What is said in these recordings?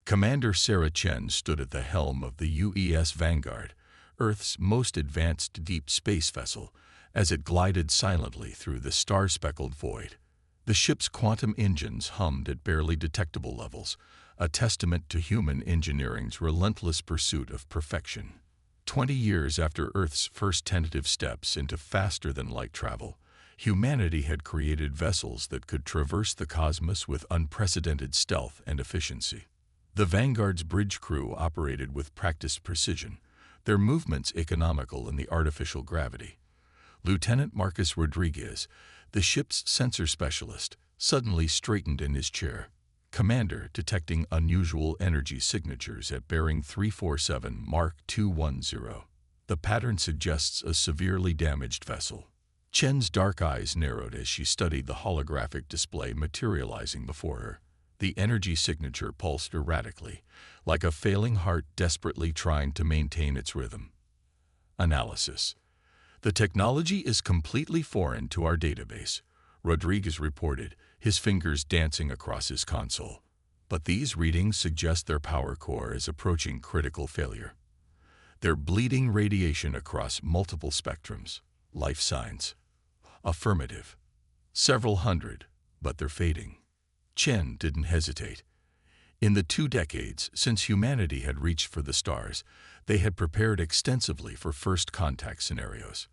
Commander Sarah Chen stood at the helm of the UES Vanguard, Earth's most advanced deep space vessel, as it glided silently through the star-speckled void. The ship's quantum engines hummed at barely detectable levels, a testament to human engineering's relentless pursuit of perfection. 20 years after Earth's first tentative steps into faster-than-light travel, humanity had created vessels that could traverse the cosmos with unprecedented stealth and efficiency. The Vanguard's bridge crew operated with practiced precision, their movements economical in the artificial gravity. Lieutenant Marcus Rodriguez, the ship's sensor specialist, suddenly straightened in his chair. Commander, detecting unusual energy signatures at bearing 347 Mark 210. The pattern suggests a severely damaged vessel. Chen's dark eyes narrowed as she studied the holographic display materializing before her. The energy signature pulsed erratically, like a failing heart desperately trying to maintain its rhythm. Analysis. The technology is completely foreign to our database, Rodriguez reported, his fingers dancing across his console. But these readings suggest their power core is approaching critical failure. They're bleeding radiation across multiple spectrums. Life signs. Affirmative. Several hundred, but they're fading. Chen didn't hesitate. In the 2 decades since humanity had reached for the stars, they had prepared extensively for first contact scenarios.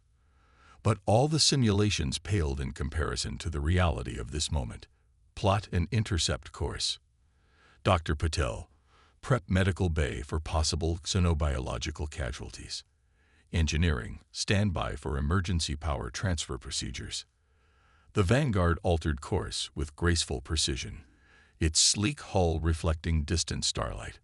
But all the simulations paled in comparison to the reality of this moment. Plot an intercept course. Dr. Patel, prep medical bay for possible xenobiological casualties. Engineering, standby for emergency power transfer procedures. The Vanguard altered course with graceful precision, its sleek hull reflecting distant starlight.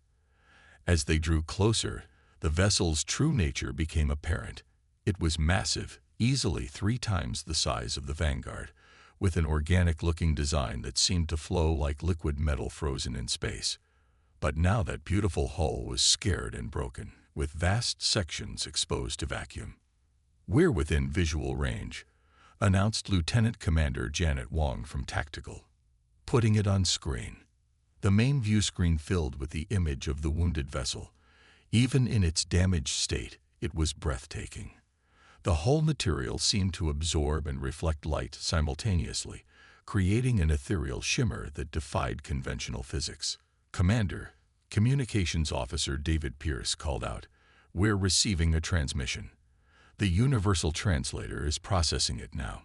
As they drew closer, the vessel's true nature became apparent. It was massive, easily 3 times the size of the Vanguard, with an organic-looking design that seemed to flow like liquid metal frozen in space. But now that beautiful hull was scarred and broken, with vast sections exposed to vacuum. "We're within visual range," announced Lieutenant Commander Janet Wong from Tactical. Putting it on screen. The main view screen filled with the image of the wounded vessel. Even in its damaged state, it was breathtaking. The hull material seemed to absorb and reflect light simultaneously, creating an ethereal shimmer that defied conventional physics. "Commander," Communications Officer David Pierce called out, "we're receiving a transmission. The Universal Translator is processing it now."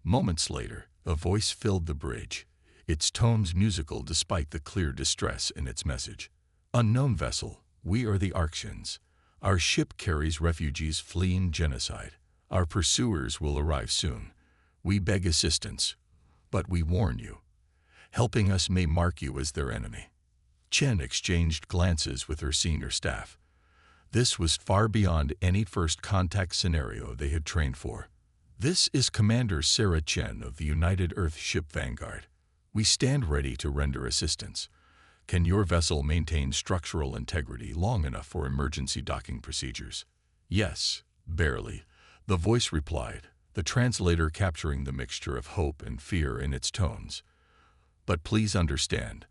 Moments later, a voice filled the bridge, its tones musical despite the clear distress in its message. "Unknown vessel, we are the Arxians. Our ship carries refugees fleeing genocide. Our pursuers will arrive soon. We beg assistance, but we warn you. Helping us may mark you as their enemy." Chen exchanged glances with her senior staff. This was far beyond any first contact scenario they had trained for. "This is Commander Sarah Chen of the United Earth Ship Vanguard. We stand ready to render assistance. Can your vessel maintain structural integrity long enough for emergency docking procedures?" "Yes, barely," the voice replied, the translator capturing the mixture of hope and fear in its tones. "But please understand,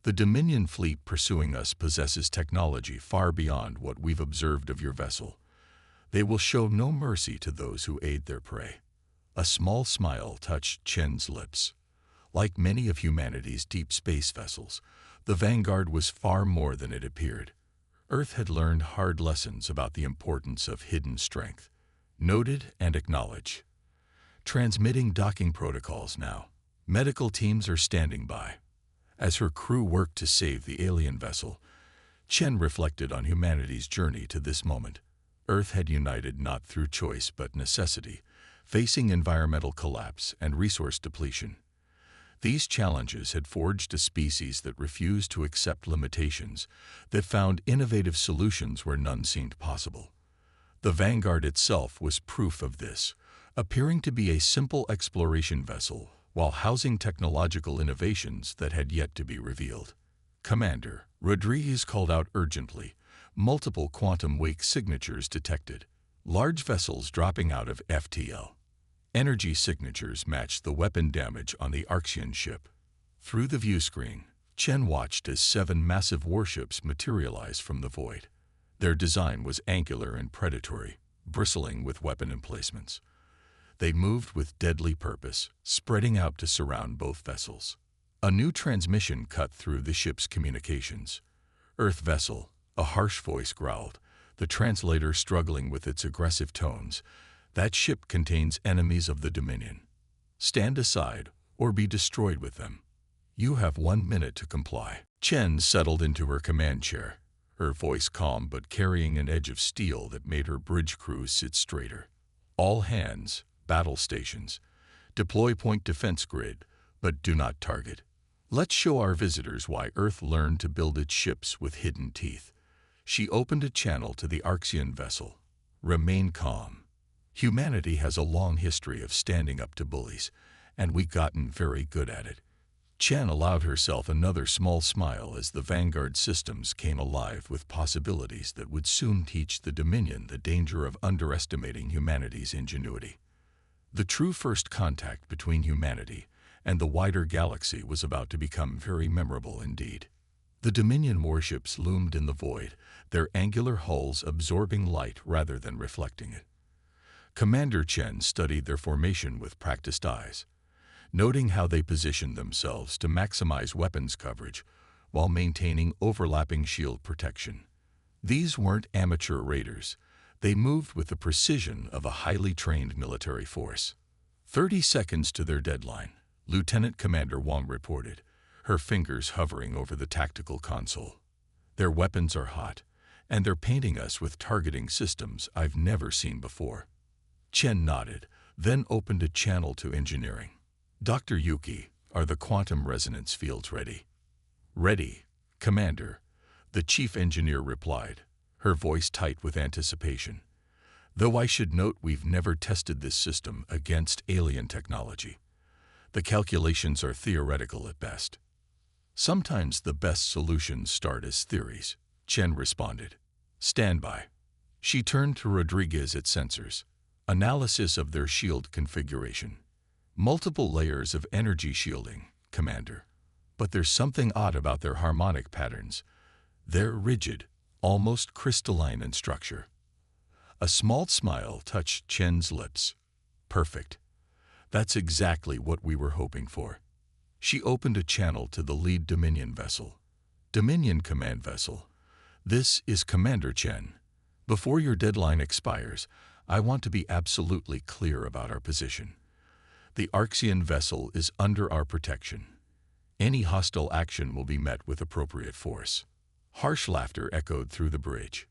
the Dominion fleet pursuing us possesses technology far beyond what we've observed of your vessel. They will show no mercy to those who aid their prey." A small smile touched Chen's lips. Like many of humanity's deep space vessels, the Vanguard was far more than it appeared. Earth had learned hard lessons about the importance of hidden strength. Noted and acknowledged. Transmitting docking protocols now. Medical teams are standing by. As her crew worked to save the alien vessel, Chen reflected on humanity's journey to this moment. Earth had united not through choice but necessity, facing environmental collapse and resource depletion. These challenges had forged a species that refused to accept limitations, that found innovative solutions where none seemed possible. The Vanguard itself was proof of this, appearing to be a simple exploration vessel while housing technological innovations that had yet to be revealed. "Commander," Rodriguez called out urgently, multiple quantum wake signatures detected, large vessels dropping out of FTL. Energy signatures matched the weapon damage on the Arxian ship. Through the view screen, Chen watched as 7 massive warships materialized from the void. Their design was angular and predatory, bristling with weapon emplacements. They moved with deadly purpose, spreading out to surround both vessels. A new transmission cut through the ship's communications. "Earth vessel," a harsh voice growled, the translator struggling with its aggressive tones. "That ship contains enemies of the Dominion. Stand aside or be destroyed with them. You have 1 minute to comply." Chen settled into her command chair, her voice calm but carrying an edge of steel that made her bridge crew sit straighter. "All hands, battle stations. Deploy point defense grid, but do not target. Let's show our visitors why Earth learned to build its ships with hidden teeth." She opened a channel to the Archean vessel. "Remain calm. Humanity has a long history of standing up to bullies, and we've gotten very good at it." Chen allowed herself another small smile as the Vanguard systems came alive with possibilities that would soon teach the Dominion the danger of underestimating humanity's ingenuity. The true first contact between humanity and the wider galaxy was about to become very memorable indeed. The Dominion warships loomed in the void, their angular hulls absorbing light rather than reflecting it. Commander Chen studied their formation with practiced eyes, noting how they positioned themselves to maximize weapons coverage while maintaining overlapping shield protection. These weren't amateur raiders. They moved with the precision of a highly trained military force. 30 seconds to their deadline, Lieutenant Commander Wang reported, her fingers hovering over the tactical console. "Their weapons are hot, and they're painting us with targeting systems I've never seen before." Chen nodded, then opened a channel to engineering. "Dr. Yuki, are the quantum resonance fields ready?" "Ready, Commander," the chief engineer replied, her voice tight with anticipation. "Though I should note we've never tested this system against alien technology. The calculations are theoretical at best." "Sometimes the best solutions start as theories," Chen responded. "Stand by." She turned to Rodriguez at sensors. "Analysis of their shield configuration. Multiple layers of energy shielding, Commander. But there's something odd about their harmonic patterns. They're rigid, almost crystalline in structure." A small smile touched Chen's lips. "Perfect. That's exactly what we were hoping for." She opened a channel to the lead Dominion vessel. "Dominion Command Vessel, this is Commander Chen. Before your deadline expires, I want to be absolutely clear about our position. The Archean vessel is under our protection. Any hostile action will be met with appropriate force." Harsh laughter echoed through the bridge.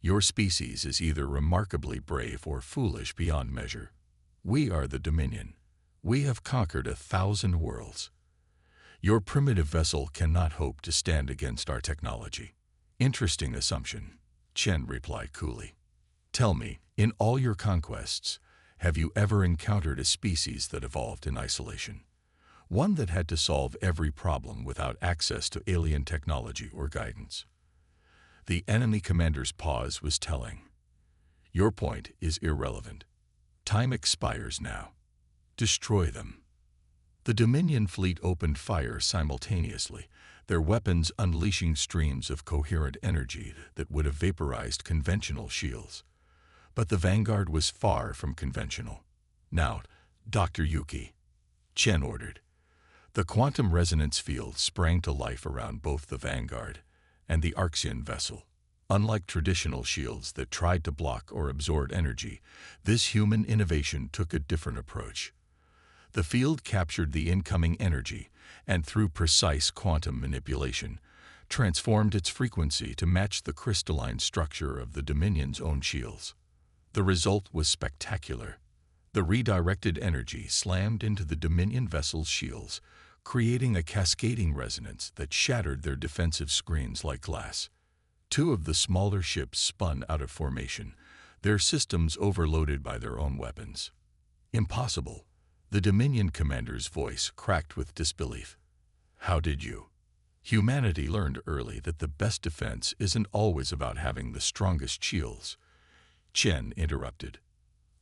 "Your species is either remarkably brave or foolish beyond measure. We are the Dominion. We have conquered 1,000 worlds. Your primitive vessel cannot hope to stand against our technology." "Interesting assumption," Chen replied coolly. "Tell me, in all your conquests, have you ever encountered a species that evolved in isolation? One that had to solve every problem without access to alien technology or guidance?" The enemy commander's pause was telling. "Your point is irrelevant. Time expires now. Destroy them." The Dominion fleet opened fire simultaneously, their weapons unleashing streams of coherent energy that would have vaporized conventional shields. But the Vanguard was far from conventional. "Now, Dr. Yuki," Chen ordered. The quantum resonance field sprang to life around both the Vanguard and the Archean vessel. Unlike traditional shields that tried to block or absorb energy, this human innovation took a different approach. The field captured the incoming energy and, through precise quantum manipulation, transformed its frequency to match the crystalline structure of the Dominion's own shields. The result was spectacular. The redirected energy slammed into the Dominion vessel's shields, creating a cascading resonance that shattered their defensive screens like glass. 2 of the smaller ships spun out of formation, their systems overloaded by their own weapons. "Impossible." The Dominion commander's voice cracked with disbelief. "How did you?" Humanity learned early that the best defense isn't always about having the strongest shields. Chen interrupted.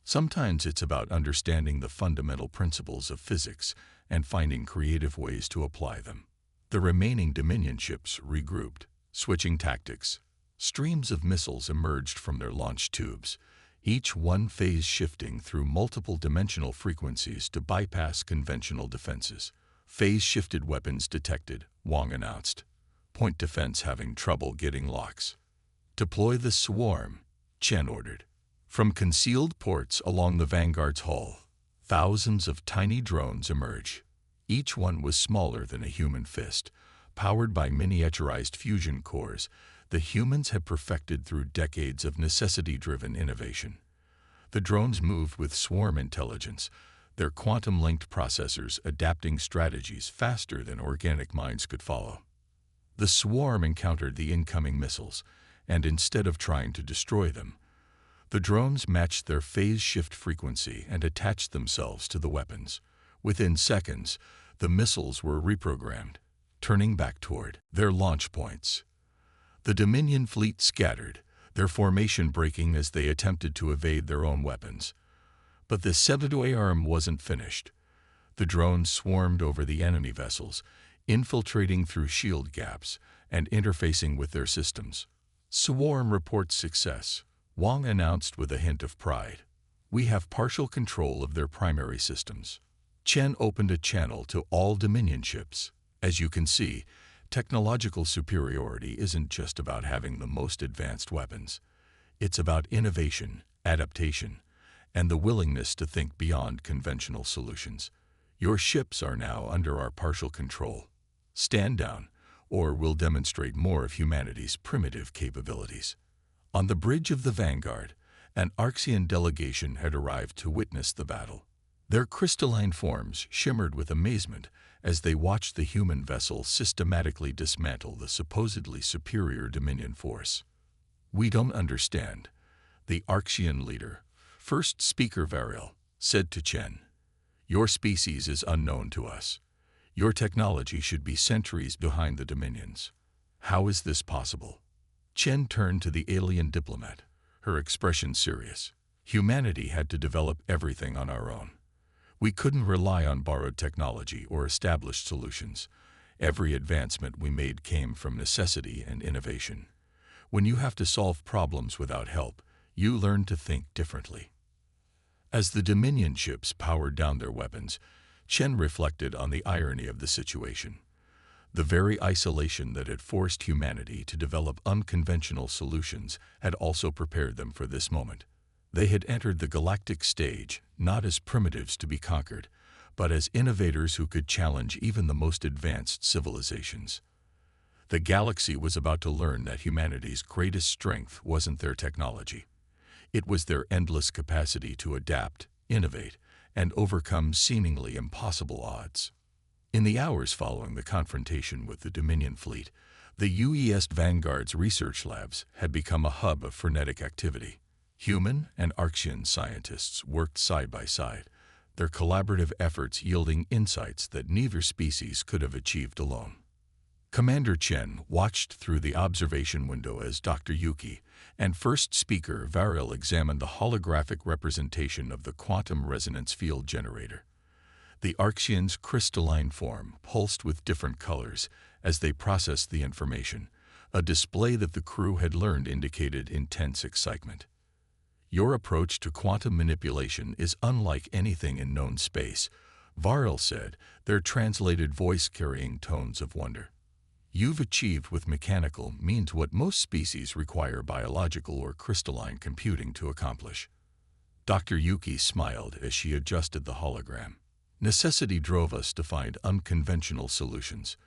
"Sometimes it's about understanding the fundamental principles of physics and finding creative ways to apply them." The remaining Dominion ships regrouped, switching tactics. Streams of missiles emerged from their launch tubes, each one phase shifting through multiple dimensional frequencies to bypass conventional defenses. Phase-shifted weapons detected, Wang announced. Point defense having trouble getting locks. Deploy the swarm, Chen ordered. From concealed ports along the Vanguard's hull, thousands of tiny drones emerge. Each one was smaller than a human fist, powered by miniaturized fusion cores the humans had perfected through decades of necessity-driven innovation. The drones moved with swarm intelligence, their quantum-linked processors adapting strategies faster than organic minds could follow. The swarm encountered the incoming missiles, and instead of trying to destroy them, the drones matched their phase shift frequency and attached themselves to the weapons. Within seconds, the missiles were reprogrammed, turning back toward their launch points. The Dominion fleet scattered, their formation breaking as they attempted to evade their own weapons. But the pseudo-arm wasn't finished. The drones swarmed over the enemy vessels, infiltrating through shield gaps and interfacing with their systems. Swarm reports success, Wang announced with a hint of pride. We have partial control of their primary systems. Chen opened a channel to all Dominion ships. As you can see, technological superiority isn't just about having the most advanced weapons. It's about innovation, adaptation, and the willingness to think beyond conventional solutions. Your ships are now under our partial control. Stand down, or we'll demonstrate more of humanity's primitive capabilities. On the bridge of the Vanguard, an Arxian delegation had arrived to witness the battle. Their crystalline forms shimmered with amazement as they watched the human vessel systematically dismantle the supposedly superior Dominion force. We don't understand, the Arxian leader, first speaker Variel, said to Chen. Your species is unknown to us. Your technology should be centuries behind the Dominions. How is this possible? Chen turned to the alien diplomat, her expression serious. Humanity had to develop everything on our own. We couldn't rely on borrowed technology or established solutions. Every advancement we made came from necessity and innovation. When you have to solve problems without help, you learn to think differently. As the Dominion ships powered down their weapons, Chen reflected on the irony of the situation. The very isolation that had forced humanity to develop unconventional solutions had also prepared them for this moment. They had entered the galactic stage not as primitives to be conquered, but as innovators who could challenge even the most advanced civilizations. The galaxy was about to learn that humanity's greatest strength wasn't their technology. It was their endless capacity to adapt, innovate, and overcome seemingly impossible odds. In the hours following the confrontation with the Dominion fleet, the UES Vanguard's research labs had become a hub of frenetic activity. Human and Arxian scientists worked side by side, their collaborative efforts yielding insights that neither species could have achieved alone. Commander Chen watched through the observation window as Dr. Yuki and first speaker Variel examined the holographic representation of the quantum resonance field generator. The Arxian's crystalline form pulsed with different colors as they processed the information, a display that the crew had learned indicated intense excitement. Your approach to quantum manipulation is unlike anything in known space, Variel said, their translated voice carrying tones of wonder. You've achieved with mechanical means what most species require biological or crystalline computing to accomplish. Dr. Yuki smiled as she adjusted the hologram. Necessity drove us to find unconventional solutions.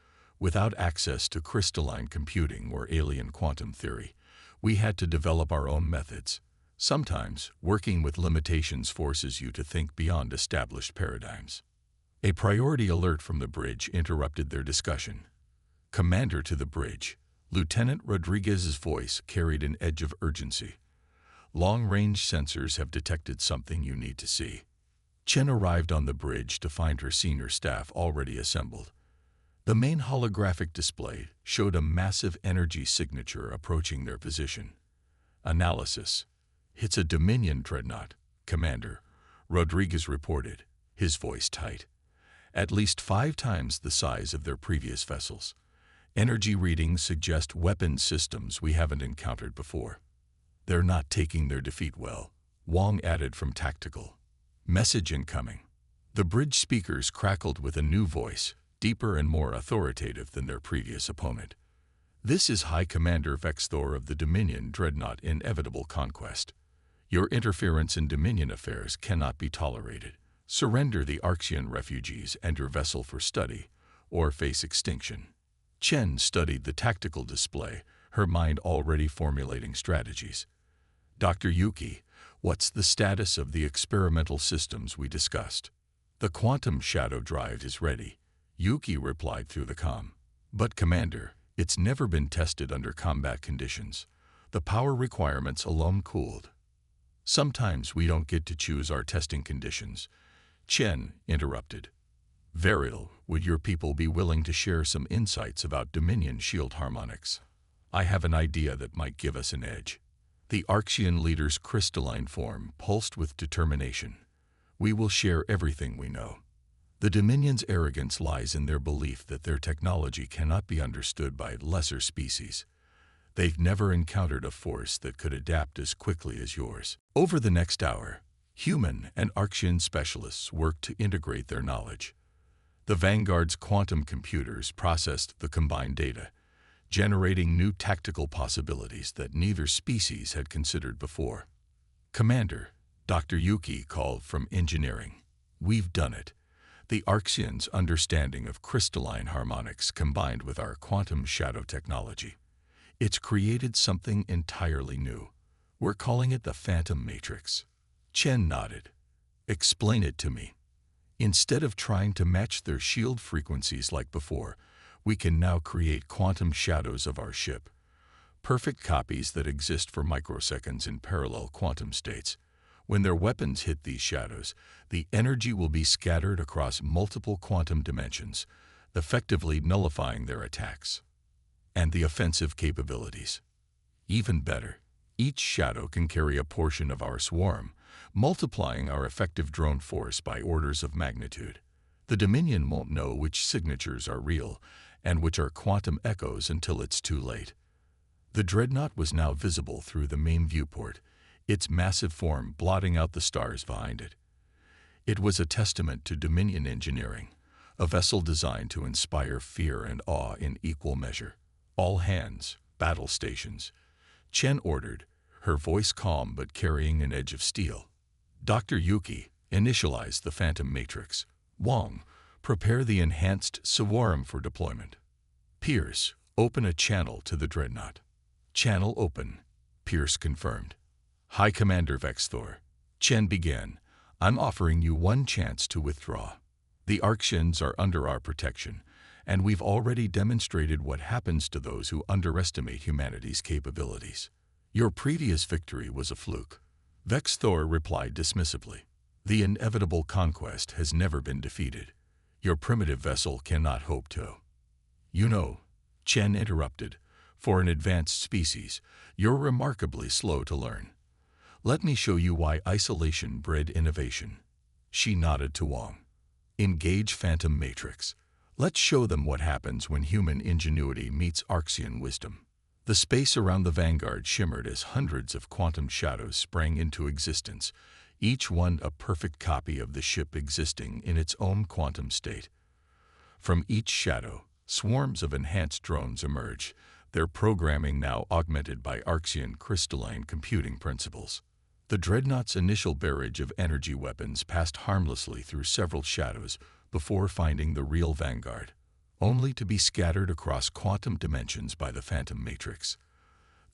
Without access to crystalline computing or alien quantum theory, we had to develop our own methods. Sometimes, working with limitations forces you to think beyond established paradigms. A priority alert from the bridge interrupted their discussion. Commander to the bridge, Lieutenant Rodriguez's voice carried an edge of urgency. Long-range sensors have detected something you need to see. Chen arrived on the bridge to find her senior staff already assembled. The main holographic display showed a massive energy signature approaching their position. Analysis. It's a Dominion dreadnought, Commander, Rodriguez reported, his voice tight. at least 5 times the size of their previous vessels. Energy readings suggest weapon systems we haven't encountered before. They're not taking their defeat well, Wong added from tactical. Message incoming. The bridge speakers crackled with a new voice, deeper and more authoritative than their previous opponent. This is High Commander Vexthor of the Dominion Dreadnought Inevitable Conquest. Your interference in Dominion affairs cannot be tolerated. Surrender the Arxian refugees and your vessel for study, or face extinction. Chen studied the tactical display, her mind already formulating strategies. Dr. Yuki, what's the status of the experimental systems we discussed? The quantum shadow drive is ready, Yuki replied through the comm. But Commander, it's never been tested under combat conditions. The power requirements alone cooled. Sometimes we don't get to choose our testing conditions, Chen interrupted. Veril, would your people be willing to share some insights about Dominion shield harmonics? I have an idea that might give us an edge. The Arxian leader's crystalline form pulsed with determination. We will share everything we know. The Dominion's arrogance lies in their belief that their technology cannot be understood by lesser species. They've never encountered a force that could adapt as quickly as yours. Over the next hour, human and Arxian specialists worked to integrate their knowledge. The Vanguard's quantum computers processed the combined data, generating new tactical possibilities that neither species had considered before. Commander, Dr. Yuki called from engineering. We've done it. The Arxians' understanding of crystalline harmonics combined with our quantum shadow technology. It's created something entirely new. We're calling it the Phantom Matrix. Chen nodded. Explain it to me. Instead of trying to match their shield frequencies like before, we can now create quantum shadows of our ship. Perfect copies that exist for microseconds in parallel quantum states. When their weapons hit these shadows, the energy will be scattered across multiple quantum dimensions, effectively nullifying their attacks. And the offensive capabilities. Even better, each shadow can carry a portion of our swarm, multiplying our effective drone force by orders of magnitude. The Dominion won't know which signatures are real and which are quantum echoes until it's too late. The dreadnought was now visible through the main viewport, its massive form blotting out the stars behind it. It was a testament to Dominion engineering, a vessel designed to inspire fear and awe in equal measure. All hands, battle stations, Chen ordered, her voice calm but carrying an edge of steel. Dr. Yuki, initialize the Phantom Matrix. Wong, prepare the enhanced swarm for deployment. Pierce, open a channel to the dreadnought. Channel open, Pierce confirmed. High Commander Vexthor, Chen began. I'm offering you one chance to withdraw. The Arxians are under our protection, and we've already demonstrated what happens to those who underestimate humanity's capabilities. Your previous victory was a fluke. Vexthor replied dismissively. The inevitable conquest has never been defeated. Your primitive vessel cannot hope to. You know, Chen interrupted, for an advanced species, you're remarkably slow to learn. Let me show you why isolation bred innovation. She nodded to Wong. Engage Phantom Matrix. Let's show them what happens when human ingenuity meets Arxian wisdom. The space around the Vanguard shimmered as hundreds of quantum shadows sprang into existence, each one a perfect copy of the ship existing in its own quantum state. From each shadow, swarms of enhanced drones emerged, their programming now augmented by Arxian crystalline computing principles. The dreadnought's initial barrage of energy weapons passed harmlessly through several shadows before finding the real Vanguard, only to be scattered across quantum dimensions by the Phantom Matrix.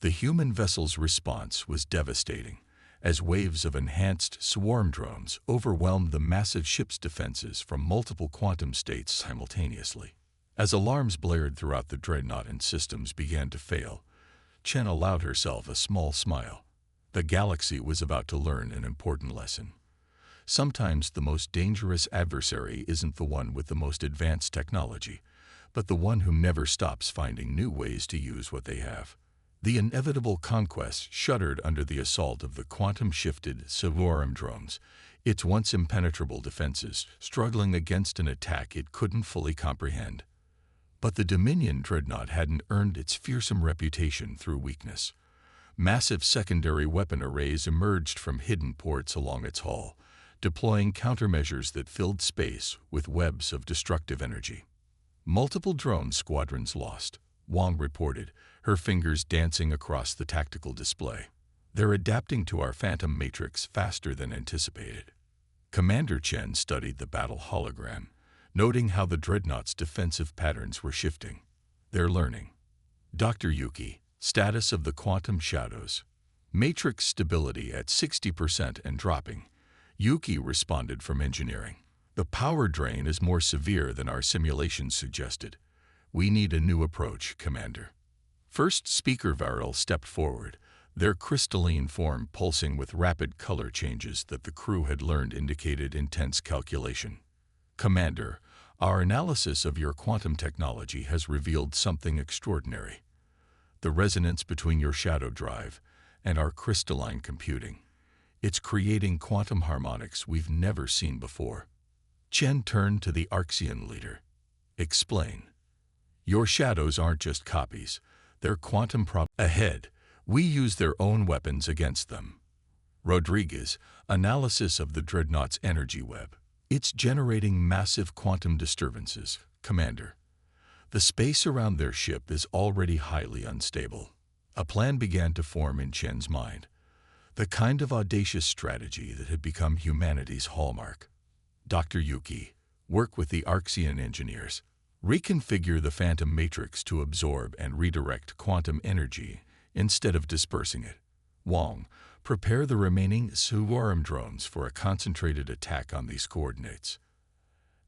The human vessel's response was devastating, as waves of enhanced swarm drones overwhelmed the massive ship's defenses from multiple quantum states simultaneously. As alarms blared throughout the dreadnought and systems began to fail, Chen allowed herself a small smile. The galaxy was about to learn an important lesson. Sometimes the most dangerous adversary isn't the one with the most advanced technology, but the one who never stops finding new ways to use what they have. The inevitable conquest shuddered under the assault of the quantum-shifted swarm drones, its once impenetrable defenses struggling against an attack it couldn't fully comprehend. But the Dominion dreadnought hadn't earned its fearsome reputation through weakness. Massive secondary weapon arrays emerged from hidden ports along its hull, deploying countermeasures that filled space with webs of destructive energy. Multiple drone squadrons lost, Wang reported, her fingers dancing across the tactical display. They're adapting to our phantom matrix faster than anticipated. Commander Chen studied the battle hologram, noting how the dreadnought's defensive patterns were shifting. They're learning. Dr. Yuki, status of the quantum shadows. Matrix stability at 60% and dropping. Yuki responded from engineering. The power drain is more severe than our simulations suggested. We need a new approach, Commander. First Speaker Varel stepped forward, their crystalline form pulsing with rapid color changes that the crew had learned indicated intense calculation. Commander, our analysis of your quantum technology has revealed something extraordinary. The resonance between your shadow drive and our crystalline computing. It's creating quantum harmonics we've never seen before. Chen turned to the Arxian leader. Explain. Your shadows aren't just copies. They're quantum ahead. We use their own weapons against them. Rodriguez, analysis of the dreadnought's energy web. It's generating massive quantum disturbances, Commander. The space around their ship is already highly unstable. A plan began to form in Chen's mind. The kind of audacious strategy that had become humanity's hallmark. Dr. Yuki, work with the Arxian engineers. Reconfigure the phantom matrix to absorb and redirect quantum energy instead of dispersing it. Wang, prepare the remaining swarm drones for a concentrated attack on these coordinates.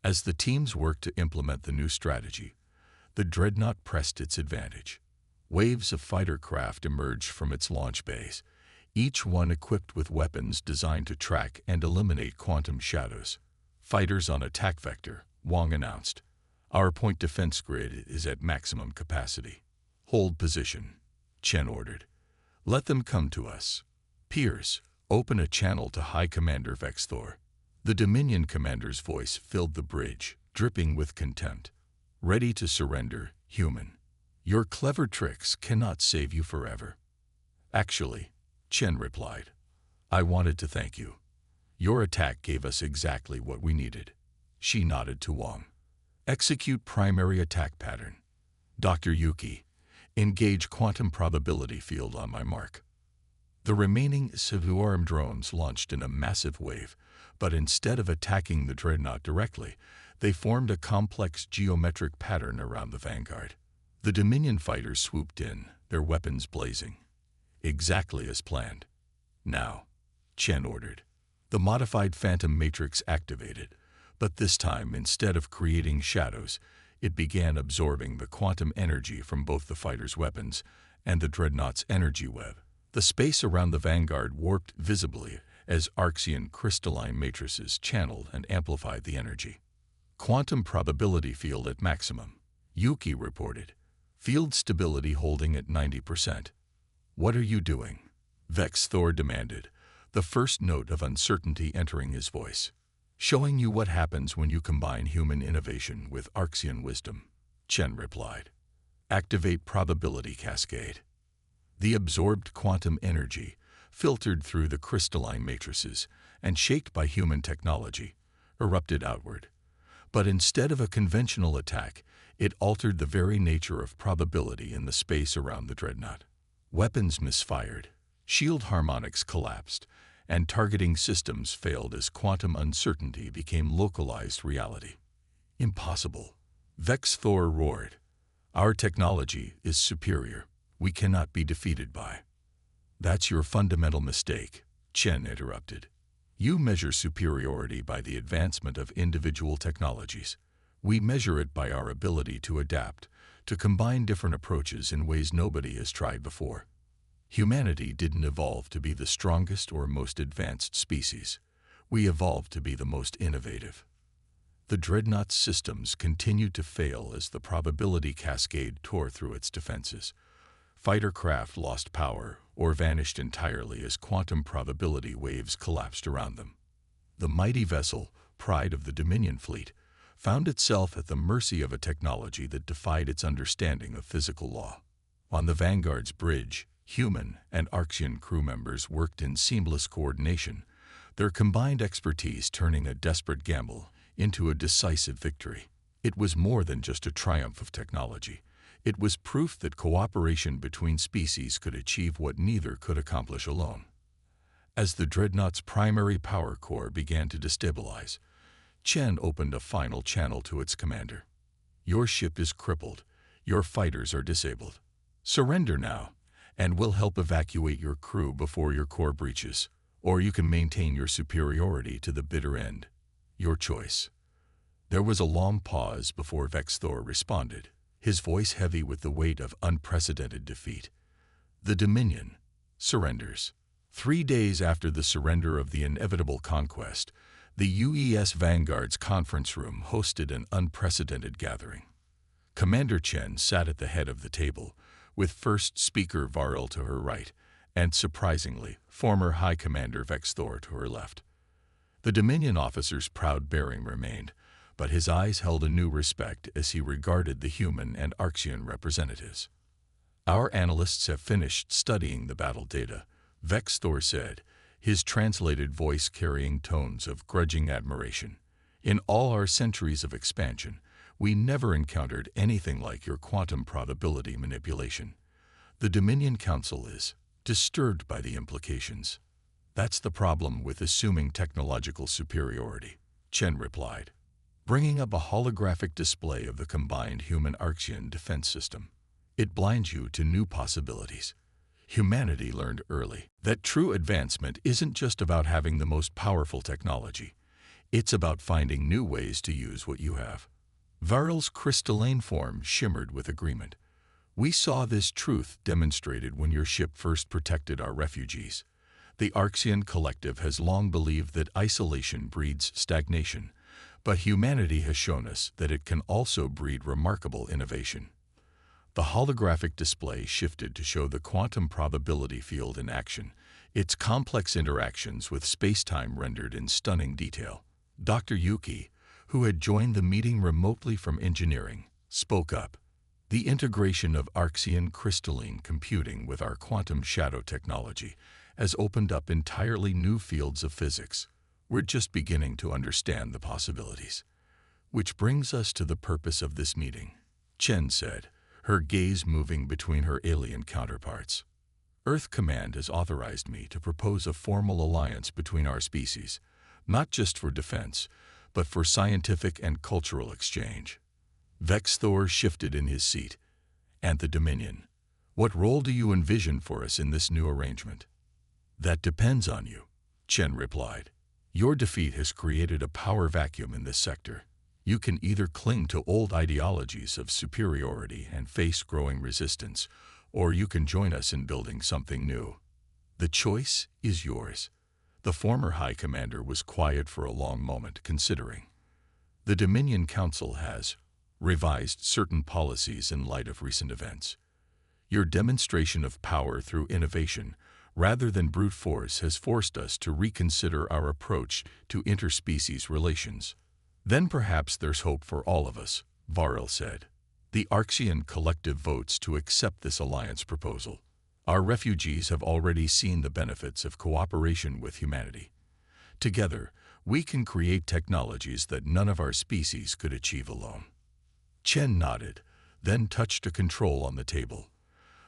As the teams worked to implement the new strategy, the dreadnought pressed its advantage. Waves of fighter craft emerged from its launch bays, each one equipped with weapons designed to track and eliminate quantum shadows. Fighters on attack vector, Wang announced. Our point defense grid is at maximum capacity. Hold position, Chen ordered. Let them come to us. Pierce, open a channel to High Commander Vexthor. The Dominion commander's voice filled the bridge, dripping with contempt. Ready to surrender, human. Your clever tricks cannot save you forever. Actually, Chen replied, I wanted to thank you. Your attack gave us exactly what we needed. She nodded to Wang. Execute primary attack pattern. Dr. Yuki, engage quantum probability field on my mark. The remaining swarm drones launched in a massive wave, but instead of attacking the dreadnought directly, they formed a complex geometric pattern around the vanguard. The Dominion fighters swooped in, their weapons blazing. Exactly as planned. Now, Chen ordered. The modified phantom matrix activated, but this time, instead of creating shadows, it began absorbing the quantum energy from both the fighters' weapons and the dreadnought's energy web. The space around the vanguard warped visibly as Arxian crystalline matrices channeled and amplified the energy. Quantum probability field at maximum, Yuki reported. Field stability holding at 90%. What are you doing? Vexthor demanded, the first note of uncertainty entering his voice. Showing you what happens when you combine human innovation with Arxian wisdom, Chen replied. Activate probability cascade. The absorbed quantum energy, filtered through the crystalline matrices and shaped by human technology, erupted outward. But instead of a conventional attack, it altered the very nature of probability in the space around the dreadnought. Weapons misfired, shield harmonics collapsed, and targeting systems failed as quantum uncertainty became localized reality. Impossible. Vexthor roared. Our technology is superior. We cannot be defeated by. That's your fundamental mistake, Chen interrupted. You measure superiority by the advancement of individual technologies. We measure it by our ability to adapt, to combine different approaches in ways nobody has tried before. Humanity didn't evolve to be the strongest or most advanced species. We evolved to be the most innovative. The dreadnought's systems continued to fail as the probability cascade tore through its defenses. Fighter craft lost power or vanished entirely as quantum probability waves collapsed around them. The mighty vessel, pride of the Dominion fleet, found itself at the mercy of a technology that defied its understanding of physical law. On the Vanguard's bridge, human and Archean crew members worked in seamless coordination, their combined expertise turning a desperate gamble into a decisive victory. It was more than just a triumph of technology. It was proof that cooperation between species could achieve what neither could accomplish alone. As the dreadnought's primary power core began to destabilize, Chen opened a final channel to its commander. "Your ship is crippled. Your fighters are disabled. Surrender now, and we'll help evacuate your crew before your core breaches, or you can maintain your superiority to the bitter end. Your choice." There was a long pause before Vexthor responded, his voice heavy with the weight of unprecedented defeat. "The Dominion surrenders." 3 days after the surrender of the inevitable conquest, the UES Vanguard's conference room hosted an unprecedented gathering. Commander Chen sat at the head of the table, with First Speaker Varl to her right, and surprisingly, former High Commander Vexthor to her left. The Dominion officer's proud bearing remained, but his eyes held a new respect as he regarded the human and Archean representatives. "Our analysts have finished studying the battle data," Vexthor said, his translated voice carrying tones of grudging admiration. "In all our centuries of expansion, we never encountered anything like your quantum probability manipulation. The Dominion Council is disturbed by the implications." "That's the problem with assuming technological superiority," Chen replied, bringing up a holographic display of the combined human-Archean defense system. "It blinds you to new possibilities. Humanity learned early that true advancement isn't just about having the most powerful technology. It's about finding new ways to use what you have." Varl's crystalline form shimmered with agreement. "We saw this truth demonstrated when your ship first protected our refugees. The Archean collective has long believed that isolation breeds stagnation, but humanity has shown us that it can also breed remarkable innovation." The holographic display shifted to show the quantum probability field in action, its complex interactions with space-time rendered in stunning detail. Dr. Yuki, who had joined the meeting remotely from engineering, spoke up. "The integration of Archean crystalline computing with our quantum shadow technology has opened up entirely new fields of physics. We're just beginning to understand the possibilities." "Which brings us to the purpose of this meeting," Chen said, her gaze moving between her alien counterparts. "Earth Command has authorized me to propose a formal alliance between our species, not just for defense, but for scientific and cultural exchange." Vexthor shifted in his seat. "And the Dominion? What role do you envision for us in this new arrangement?" "That depends on you," Chen replied. "Your defeat has created a power vacuum in this sector. You can either cling to old ideologies of superiority and face growing resistance, or you can join us in building something new. The choice is yours." The former High Commander was quiet for a long moment, considering. "The Dominion Council has revised certain policies in light of recent events. Your demonstration of power through innovation, rather than brute force, has forced us to reconsider our approach to interspecies relations." "Then perhaps there's hope for all of us," Varl said. "The Archean collective votes to accept this alliance proposal. Our refugees have already seen the benefits of cooperation with humanity. Together, we can create technologies that none of our species could achieve alone." Chen nodded, then touched a control on the table.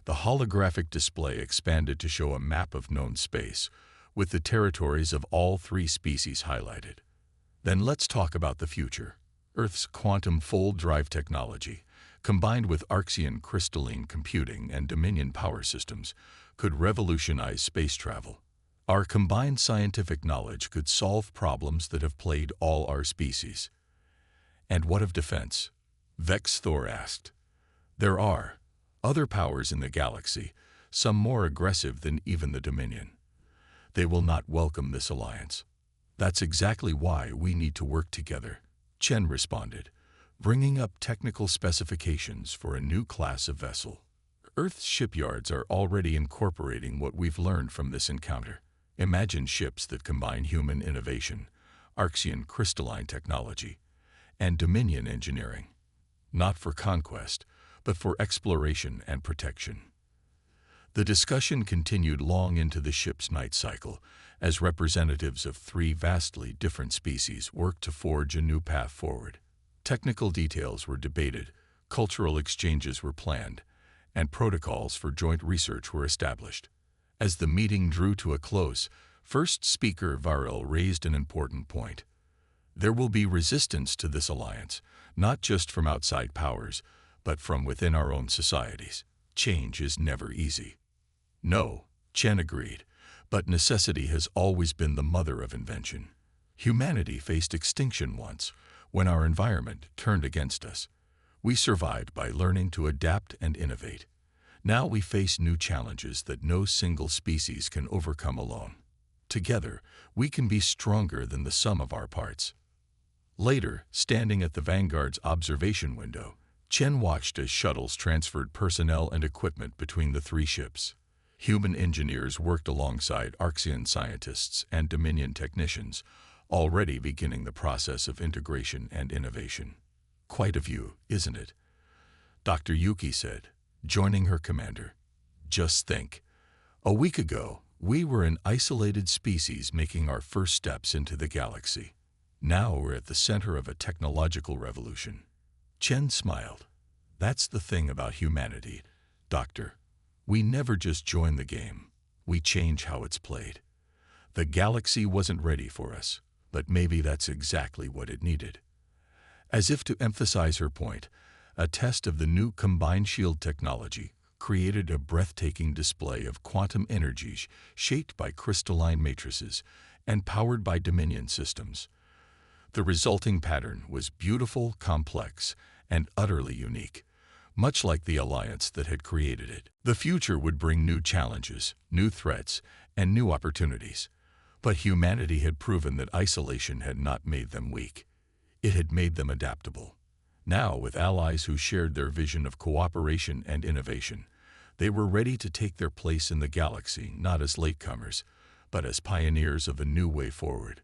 The holographic display expanded to show a map of known space, with the territories of all 3 species highlighted. "Then let's talk about the future. Earth's quantum fold drive technology, combined with Archean crystalline computing and Dominion power systems, could revolutionize space travel. Our combined scientific knowledge could solve problems that have plagued all our species." "And what of defense?" Vexthor asked. "There are other powers in the galaxy, some more aggressive than even the Dominion. They will not welcome this alliance. That's exactly why we need to work together," Chen responded, bringing up technical specifications for a new class of vessel. "Earth's shipyards are already incorporating what we've learned from this encounter. Imagine ships that combine human innovation, Archean crystalline technology, and Dominion engineering, not for conquest, but for exploration and protection. The discussion continued long into the ship's night cycle, as representatives of three vastly different species worked to forge a new path forward. Technical details were debated, cultural exchanges were planned, and protocols for joint research were established. As the meeting drew to a close, first speaker Varel raised an important point. There will be resistance to this alliance, not just from outside powers, but from within our own societies. Change is never easy. No, Chen agreed, but necessity has always been the mother of invention. Humanity faced extinction once, when our environment turned against us. We survived by learning to adapt and innovate. Now we face new challenges that no single species can overcome alone. Together, we can be stronger than the sum of our parts. Later, standing at the Vanguard's observation window, Chen watched as shuttles transferred personnel and equipment between the three ships. Human engineers worked alongside Archean scientists and Dominion technicians, already beginning the process of integration and innovation. Quite a view, isn't it? Dr. Yuki said, joining her commander. Just think. A week ago, we were an isolated species making our first steps into the galaxy. Now we're at the center of a technological revolution. Chen smiled. That's the thing about humanity, Doctor. We never just join the game. We change how it's played. The galaxy wasn't ready for us, but maybe that's exactly what it needed. As if to emphasize her point, a test of the new combined shield technology created a breathtaking display of quantum energies shaped by crystalline matrices and powered by Dominion systems. The resulting pattern was beautiful, complex, and utterly unique, much like the alliance that had created it. The future would bring new challenges, new threats, and new opportunities. But humanity had proven that isolation had not made them weak. It had made them adaptable. Now, with allies who shared their vision of cooperation and innovation, they were ready to take their place in the galaxy not as latecomers, but as pioneers of a new way forward.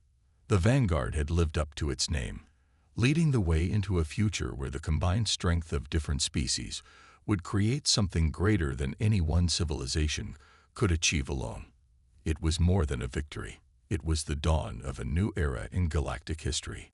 The Vanguard had lived up to its name, leading the way into a future where the combined strength of different species would create something greater than any one civilization could achieve alone. It was more than a victory. It was the dawn of a new era in galactic history.